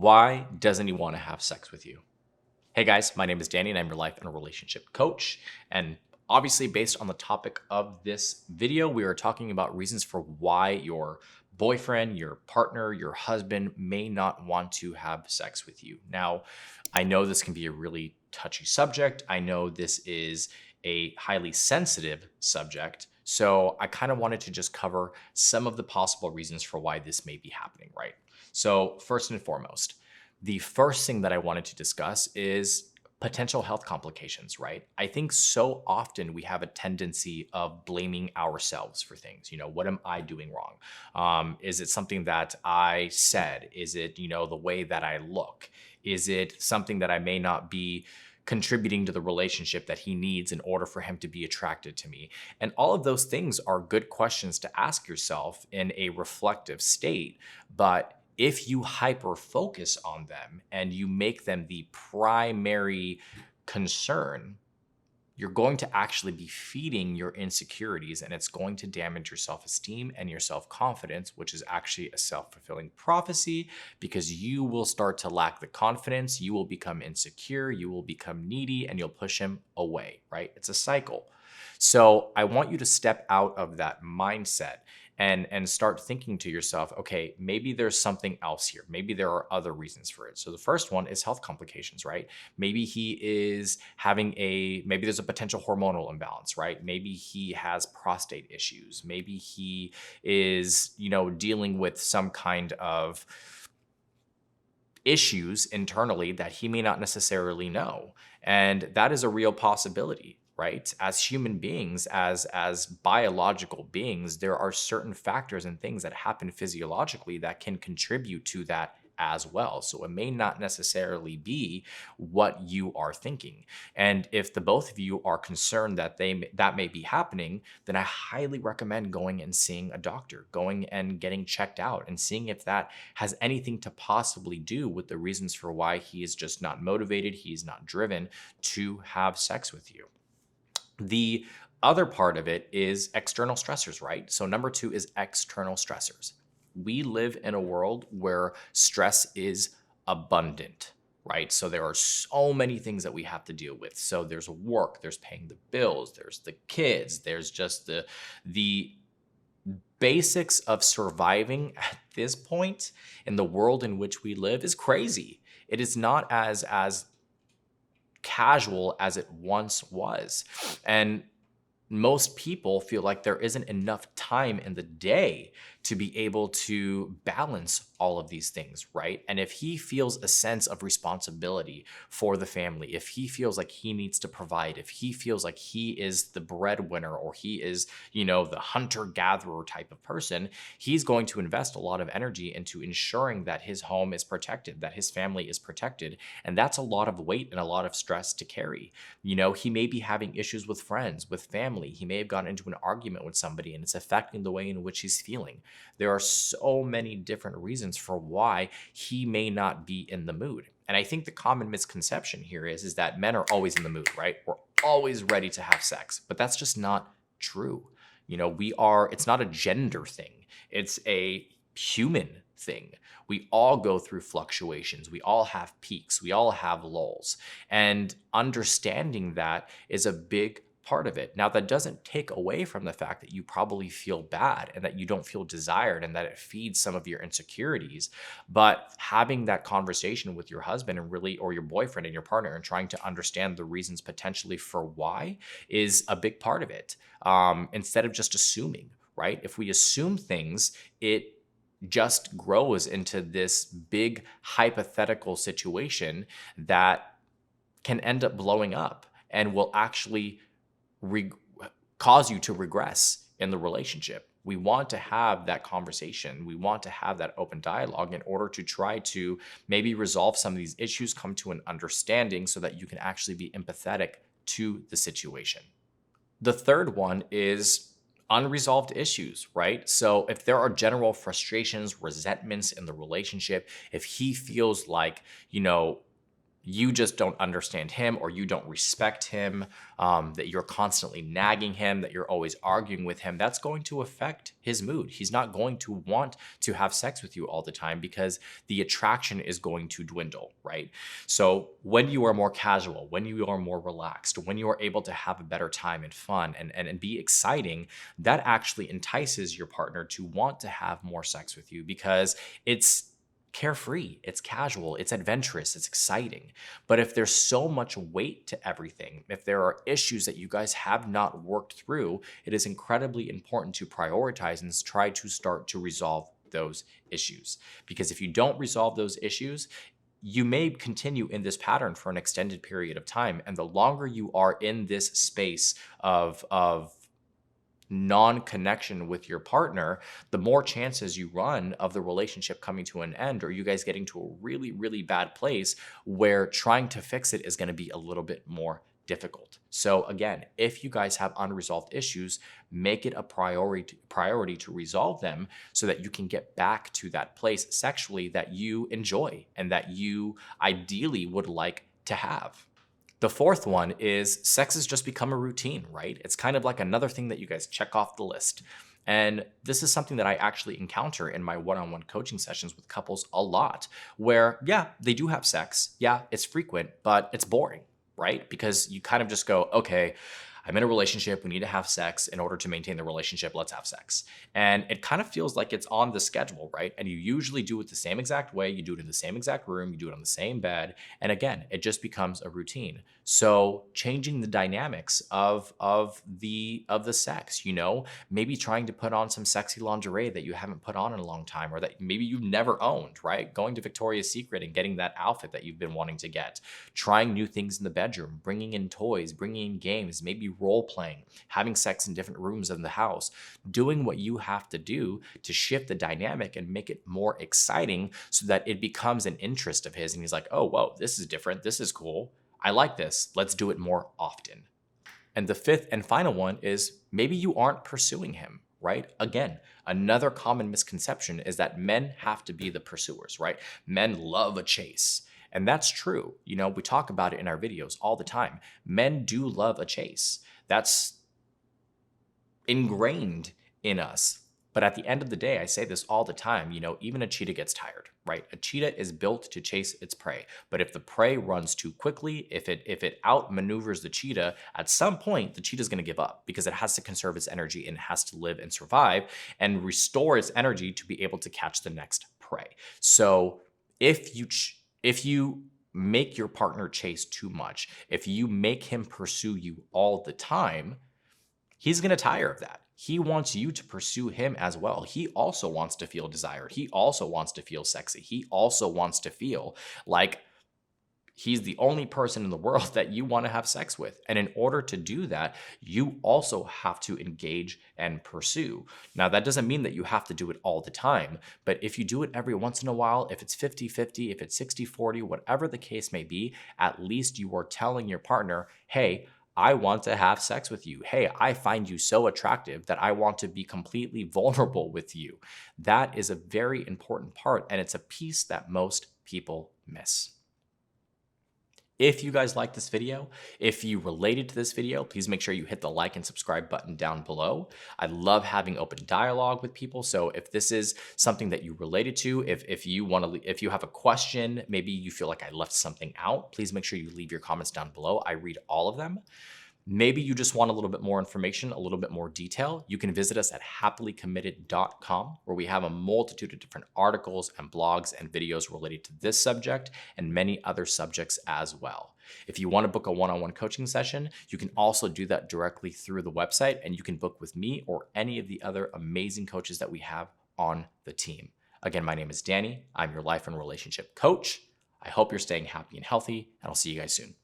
Why doesn't he want to have sex with you? Hey guys, my name is Danny and I'm your life and relationship coach. And obviously, based on the topic of this video, we are talking about reasons for why your boyfriend, your partner, your husband may not want to have sex with you. Now, I know this can be a really touchy subject. I know this is a highly sensitive subject. So I kind of wanted to just cover some of the possible reasons for why this may be happening, right? So first and foremost, the first thing that I wanted to discuss is potential health complications, right? I think so often we have a tendency of blaming ourselves for things. What am I doing wrong? Is it something that I said? Is it, the way that I look? Is it something that I may not be contributing to the relationship that he needs in order for him to be attracted to me? And all of those things are good questions to ask yourself in a reflective state. But if you hyper focus on them and you make them the primary concern, you're going to actually be feeding your insecurities, and it's going to damage your self-esteem and your self-confidence, which is actually a self-fulfilling prophecy, because you will start to lack the confidence, you will become insecure, you will become needy, and you'll push him away, right? It's a cycle. So I want you to step out of that mindset and start thinking to yourself, okay, maybe there's something else here. Maybe there are other reasons for it. So the first one is health complications, right? Maybe he is maybe there's a potential hormonal imbalance, right? Maybe he has prostate issues. Maybe he is, dealing with some kind of issues internally that he may not necessarily know. And that is a real possibility, right? As human beings, as biological beings, there are certain factors and things that happen physiologically that can contribute to that as well. So it may not necessarily be what you are thinking. And if the both of you are concerned that that may be happening, then I highly recommend going and seeing a doctor, going and getting checked out and seeing if that has anything to possibly do with the reasons for why he is just not motivated, he's not driven to have sex with you. The other part of it is external stressors, right? So number 2 is external stressors. We live in a world where stress is abundant, right? So there are so many things that we have to deal with. So there's work, there's paying the bills, there's the kids, there's just the basics of surviving at this point in the world in which we live is crazy. It is not as casual as it once was. And most people feel like there isn't enough time in the day to be able to balance all of these things, right? And if he feels a sense of responsibility for the family, if he feels like he needs to provide, if he feels like he is the breadwinner or he is, the hunter-gatherer type of person, he's going to invest a lot of energy into ensuring that his home is protected, that his family is protected. And that's a lot of weight and a lot of stress to carry. He may be having issues with friends, with family. He may have gotten into an argument with somebody and it's affecting the way in which he's feeling. There are so many different reasons for why he may not be in the mood. And I think the common misconception here is that men are always in the mood, right? We're always ready to have sex, but that's just not true. It's not a gender thing. It's a human thing. We all go through fluctuations. We all have peaks. We all have lulls. And understanding that is a big part of it. Now, that doesn't take away from the fact that you probably feel bad and that you don't feel desired and that it feeds some of your insecurities. But having that conversation with your husband or your boyfriend and your partner and trying to understand the reasons potentially for why is a big part of it. Instead of just assuming, right? If we assume things, it just grows into this big hypothetical situation that can end up blowing up and will actually cause you to regress in the relationship. We want to have that conversation. We want to have that open dialogue in order to try to maybe resolve some of these issues, come to an understanding so that you can actually be empathetic to the situation. The third one is unresolved issues, right? So if there are general frustrations, resentments in the relationship, if he feels like, you just don't understand him, or you don't respect him, that you're constantly nagging him, that you're always arguing with him, that's going to affect his mood. He's not going to want to have sex with you all the time because the attraction is going to dwindle, right? So when you are more casual, when you are more relaxed, when you are able to have a better time and fun and be exciting, that actually entices your partner to want to have more sex with you because it's carefree, it's casual, it's adventurous, it's exciting. But if there's so much weight to everything, if there are issues that you guys have not worked through, it is incredibly important to prioritize and try to start to resolve those issues. Because if you don't resolve those issues, you may continue in this pattern for an extended period of time. And the longer you are in this space of non-connection with your partner, the more chances you run of the relationship coming to an end, or you guys getting to a really, really bad place where trying to fix it is going to be a little bit more difficult. So again, if you guys have unresolved issues, make it a priority to resolve them so that you can get back to that place sexually that you enjoy and that you ideally would like to have. The fourth one is sex has just become a routine, right? It's kind of like another thing that you guys check off the list. And this is something that I actually encounter in my one-on-one coaching sessions with couples a lot, where, yeah, they do have sex. Yeah, it's frequent, but it's boring, right? Because you kind of just go, okay, I'm in a relationship. We need to have sex. In order to maintain the relationship, let's have sex. And it kind of feels like it's on the schedule, right? And you usually do it the same exact way. You do it in the same exact room. You do it on the same bed. And again, it just becomes a routine. So changing the dynamics of the sex, maybe trying to put on some sexy lingerie that you haven't put on in a long time, or that maybe you've never owned, right? Going to Victoria's Secret and getting that outfit that you've been wanting to get, trying new things in the bedroom, bringing in toys, bringing in games, maybe role playing, having sex in different rooms in the house, doing what you have to do to shift the dynamic and make it more exciting so that it becomes an interest of his. And he's like, oh, whoa, this is different. This is cool. I like this. Let's do it more often. And the fifth and final one is maybe you aren't pursuing him, right? Again, another common misconception is that men have to be the pursuers, right? Men love a chase. And that's true. We talk about it in our videos all the time. Men do love a chase. That's ingrained in us. But at the end of the day, I say this all the time, even a cheetah gets tired, right? A cheetah is built to chase its prey. But if the prey runs too quickly, if it outmaneuvers the cheetah, at some point, the cheetah is going to give up because it has to conserve its energy and it has to live and survive and restore its energy to be able to catch the next prey. So if you make your partner chase too much, if you make him pursue you all the time, he's going to tire of that. He wants you to pursue him as well. He also wants to feel desired. He also wants to feel sexy. He also wants to feel like he's the only person in the world that you want to have sex with. And in order to do that, you also have to engage and pursue. Now, that doesn't mean that you have to do it all the time, but if you do it every once in a while, if it's 50-50, if it's 60-40, whatever the case may be, at least you are telling your partner, hey, I want to have sex with you. Hey, I find you so attractive that I want to be completely vulnerable with you. That is a very important part, and it's a piece that most people miss. If you guys like this video, if you related to this video, please make sure you hit the like and subscribe button down below. I love having open dialogue with people. So if this is something that you related to, if you have a question, maybe you feel like I left something out, please make sure you leave your comments down below. I read all of them. Maybe you just want a little bit more information, a little bit more detail. You can visit us at happilycommitted.com, where we have a multitude of different articles and blogs and videos related to this subject and many other subjects as well. If you want to book a one-on-one coaching session, you can also do that directly through the website, and you can book with me or any of the other amazing coaches that we have on the team. Again, my name is Danny. I'm your life and relationship coach. I hope you're staying happy and healthy, and I'll see you guys soon.